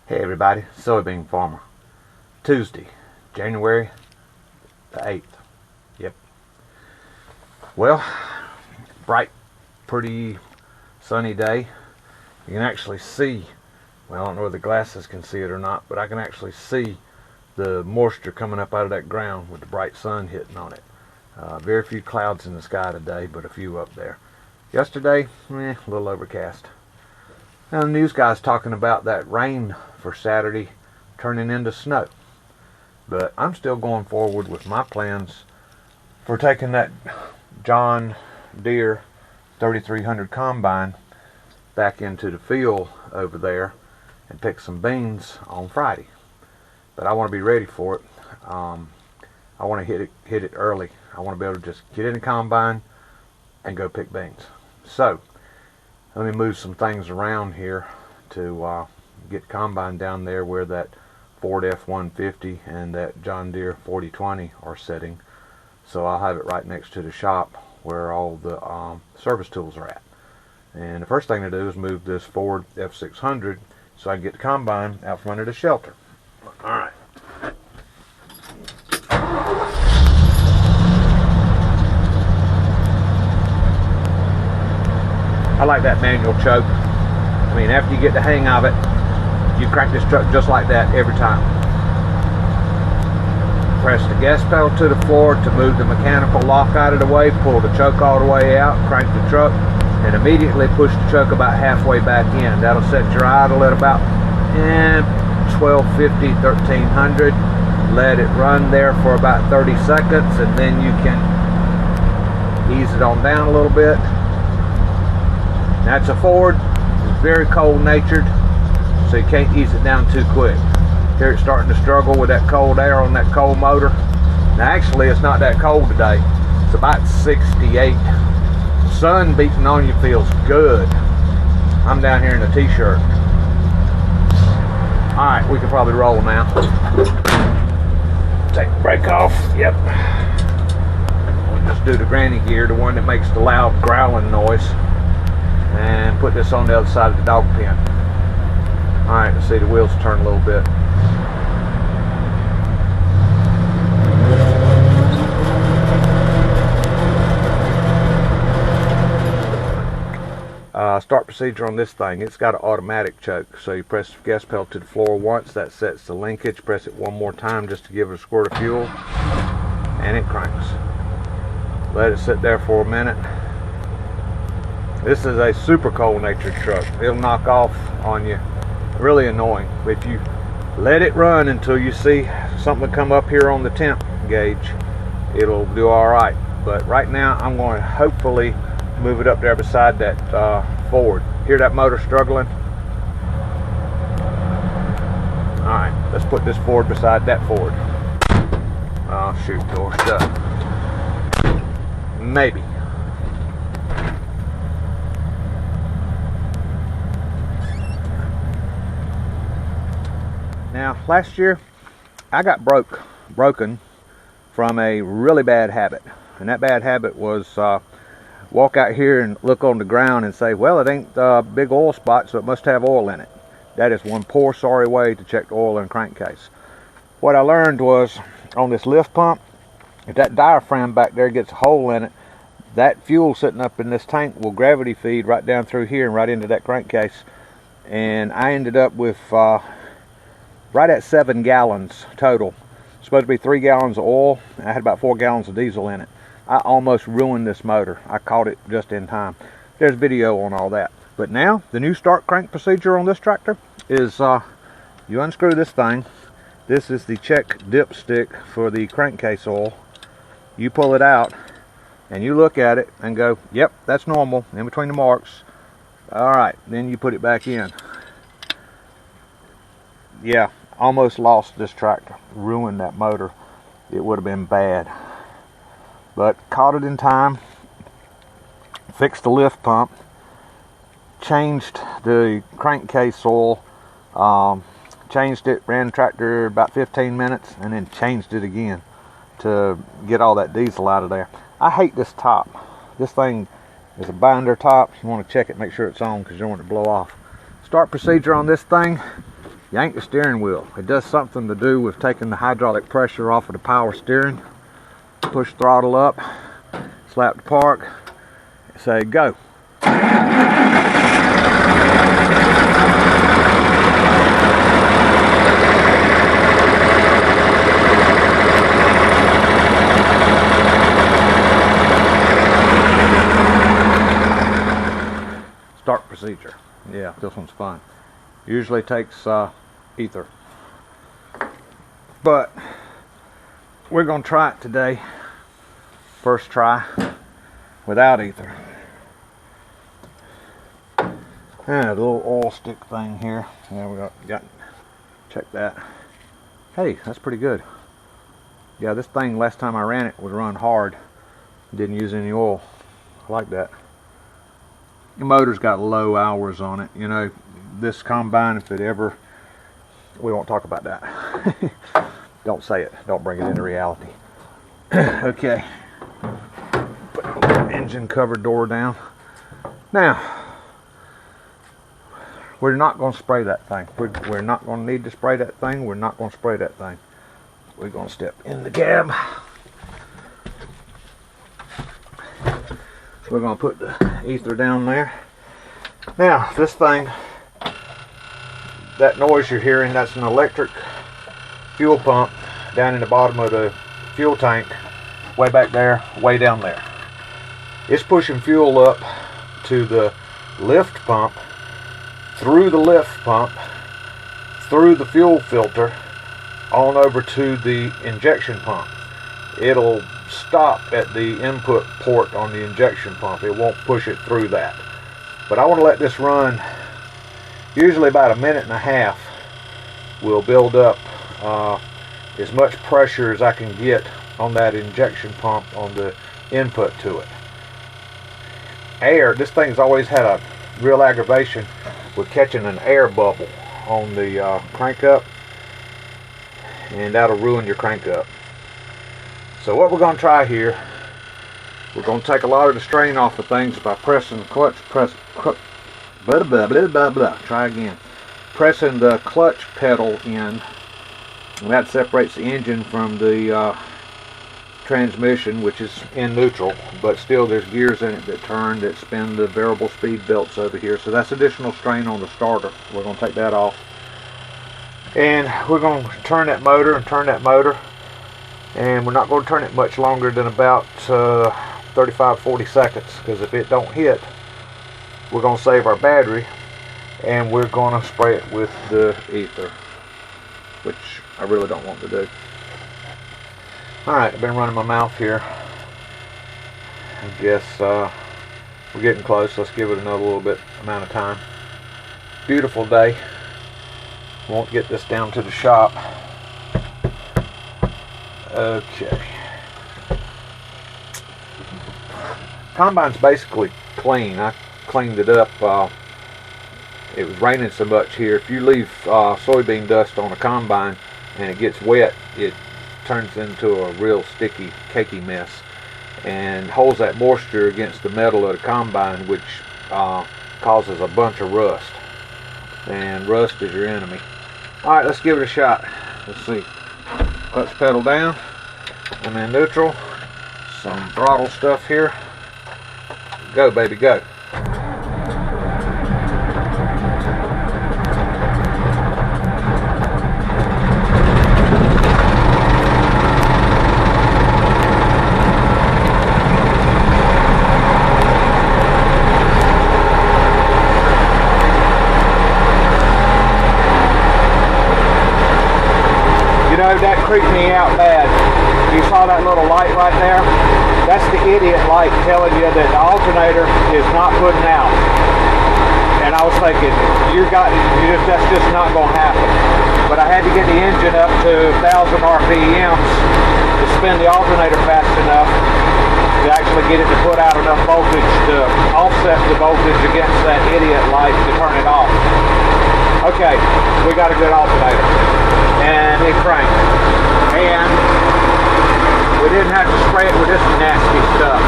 Hey everybody, Soybean Farmer. Tuesday, January the 8th. Yep. Well, bright, pretty sunny day. You can actually see, well, I don't know whether the glasses can see it or not, but I can actually see the moisture coming up out of that ground with the bright sun hitting on it. Very few clouds in the sky today, but a few up there. Yesterday, a little overcast. Now the news guy's talking about that rain for Saturday turning into snow. But I'm still going forward with my plans for taking that John Deere 3300 combine back into the field over there and pick some beans on Friday. But I want to be ready for it. I want to hit it early. I want to be able to just get in the combine and go pick beans. So let me move some things around here to get the combine down there where that Ford F-150 and that John Deere 4020 are sitting. So I'll have it right next to the shop where all the service tools are at. And the first thing to do is move this Ford F600 so I can get the combine out from under the shelter. Alright. I like that manual choke. I mean, after you get the hang of it, you crank this truck just like that every time. Press the gas pedal to the floor to move the mechanical lock out of the way, pull the choke all the way out, crank the truck, and immediately push the choke about halfway back in. That'll set your idle at about 1250, 1300. Let it run there for about 30 seconds, and then you can ease it on down a little bit. That's a Ford. It's very cold natured, so you can't ease it down too quick. Here it's starting to struggle with that cold air on that cold motor. Now actually it's not that cold today. It's about 68. Sun beating on you feels good. I'm down here in a t-shirt. Alright, we can probably roll now. Take the brake off. Yep. We'll just do the granny gear, the one that makes the loud growling noise. And put this on the other side of the dog pen. Alright, let's see the wheels turn a little bit. Start procedure on this thing. It's got an automatic choke. So you press the gas pedal to the floor once, that sets the linkage. Press it one more time just to give it a squirt of fuel. And it cranks. Let it sit there for a minute. This is a super cold natured truck. It'll knock off on you. Really annoying. But if you let it run until you see something come up here on the temp gauge, it'll do alright. But right now I'm going to hopefully move it up there beside that Ford. Hear that motor struggling? Alright, let's put this Ford beside that Ford. Oh shoot, door shut. Maybe. Now, last year, I got broken from a really bad habit. And that bad habit was walk out here and look on the ground and say, well, it ain't a big oil spot, so it must have oil in it. That is one poor, sorry way to check the oil in a crankcase. What I learned was, on this lift pump, if that diaphragm back there gets a hole in it, that fuel sitting up in this tank will gravity feed right down through here and right into that crankcase. And I ended up with right at 7 gallons total. It's supposed to be 3 gallons of oil. I had about 4 gallons of diesel in it. I almost ruined this motor. I caught it just in time. There's video on all that. But now, the new start crank procedure on this tractor is you unscrew this thing. This is the check dipstick for the crankcase oil. You pull it out and you look at it and go, yep, that's normal, in between the marks. Alright, then you put it back in. Yeah, almost lost this tractor. Ruined that motor. It would have been bad. But caught it in time. Fixed the lift pump. Changed the crankcase oil. Changed it, ran the tractor about 15 minutes, and then changed it again to get all that diesel out of there. I hate this top. This thing is a binder top. You want to check it, make sure it's on, because you don't want it to blow off. Start procedure on this thing. yank the steering wheel. It does something to do with taking the hydraulic pressure off of the power steering. Push throttle up, slap the park, say go. Start procedure. Yeah, this one's fun. Usually takes ether, but we're gonna try it today. First try without ether. And a little oil stick thing here. Yeah, we got check that. Hey, that's pretty good. Yeah, this thing last time I ran it was run hard. Didn't use any oil. I like that. The motor's got low hours on it. You know, this combine, if it ever, we won't talk about that. Don't say it. Don't bring it into reality. Okay. Put the engine cover door down. Now, we're not going to spray that thing. We're not going to need to spray that thing. We're not going to spray that thing. We're going to step in the cab. We're going to put the ether down there. Now, this thing, that noise you're hearing, that's an electric fuel pump down in the bottom of the fuel tank, way back there, way down there. It's pushing fuel up to the lift pump, through the lift pump, through the fuel filter, on over to the injection pump. It'll stop at the input port on the injection pump. It won't push it through that. But I want to let this run usually about 1.5 minutes. We'll build up as much pressure as I can get on that injection pump on the input to it. Air, this thing's always had a real aggravation with catching an air bubble on the crank up, and that'll ruin your crank up. So what we're going to try here, we're going to take a lot of the strain off of things by pressing the clutch, try again. Pressing the clutch pedal in, and that separates the engine from the transmission, which is in neutral, but still there's gears in it that turn, that spin the variable speed belts over here. So that's additional strain on the starter. We're going to take that off. And we're going to turn that motor and turn that motor. And we're not going to turn it much longer than about 35-40 seconds, because if it don't hit, we're going to save our battery, and we're going to spray it with the ether, which I really don't want to do. Alright, I've been running my mouth here. I guess we're getting close. Let's give it another little bit amount of time. Beautiful day. Won't get this down to the shop. Okay. Combine's basically clean. I cleaned it up. It was raining so much here. If you leave soybean dust on a combine and it gets wet, it turns into a real sticky, cakey mess and holds that moisture against the metal of the combine, which causes a bunch of rust. And rust is your enemy. Alright, let's give it a shot. Let's see. Clutch pedal down. I'm in neutral. Some throttle stuff here. Go, baby, go. You know, that creeped me out bad. You saw that little light right there? That's the idiot light telling you that the alternator is not putting out. And I was thinking, that's just not going to happen. But I had to get the engine up to 1,000 RPMs to spin the alternator fast enough to actually get it to put out enough voltage to offset the voltage against that idiot light to turn it off. Okay, we got a good alternator. And it cranked. And we didn't have to spray it with this nasty stuff.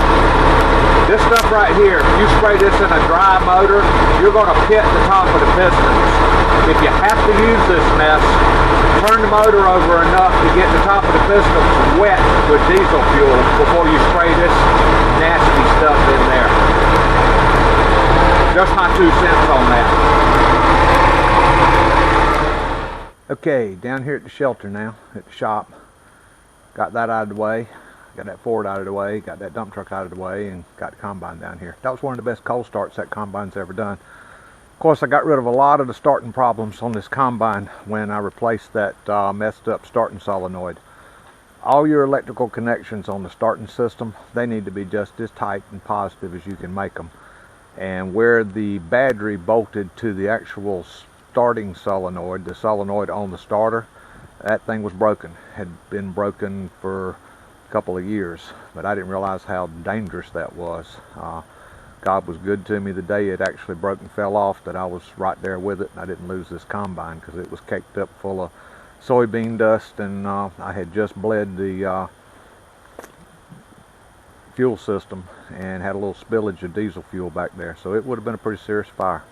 This stuff right here, if you spray this in a dry motor, you're going to pit the top of the pistons. if you have to use this mess, turn the motor over enough to get the top of the pistons wet with diesel fuel before you spray this nasty stuff in there. Just my 2 cents on that. Okay, down here at the shelter now, at the shop. Got that out of the way. Got that Ford out of the way. Got that dump truck out of the way, and got the combine down here. That was one of the best cold starts that combine's ever done. Of course, I got rid of a lot of the starting problems on this combine when I replaced that messed up starting solenoid. All your electrical connections on the starting system, they need to be just as tight and positive as you can make them. And where the battery bolted to the actual starting solenoid, the solenoid on the starter, that thing was broken. Had been broken for a couple of years, but I didn't realize how dangerous that was. God was good to me the day it actually broke and fell off, that I was right there with it and I didn't lose this combine, because it was caked up full of soybean dust, and I had just bled the fuel system and had a little spillage of diesel fuel back there, so it would have been a pretty serious fire.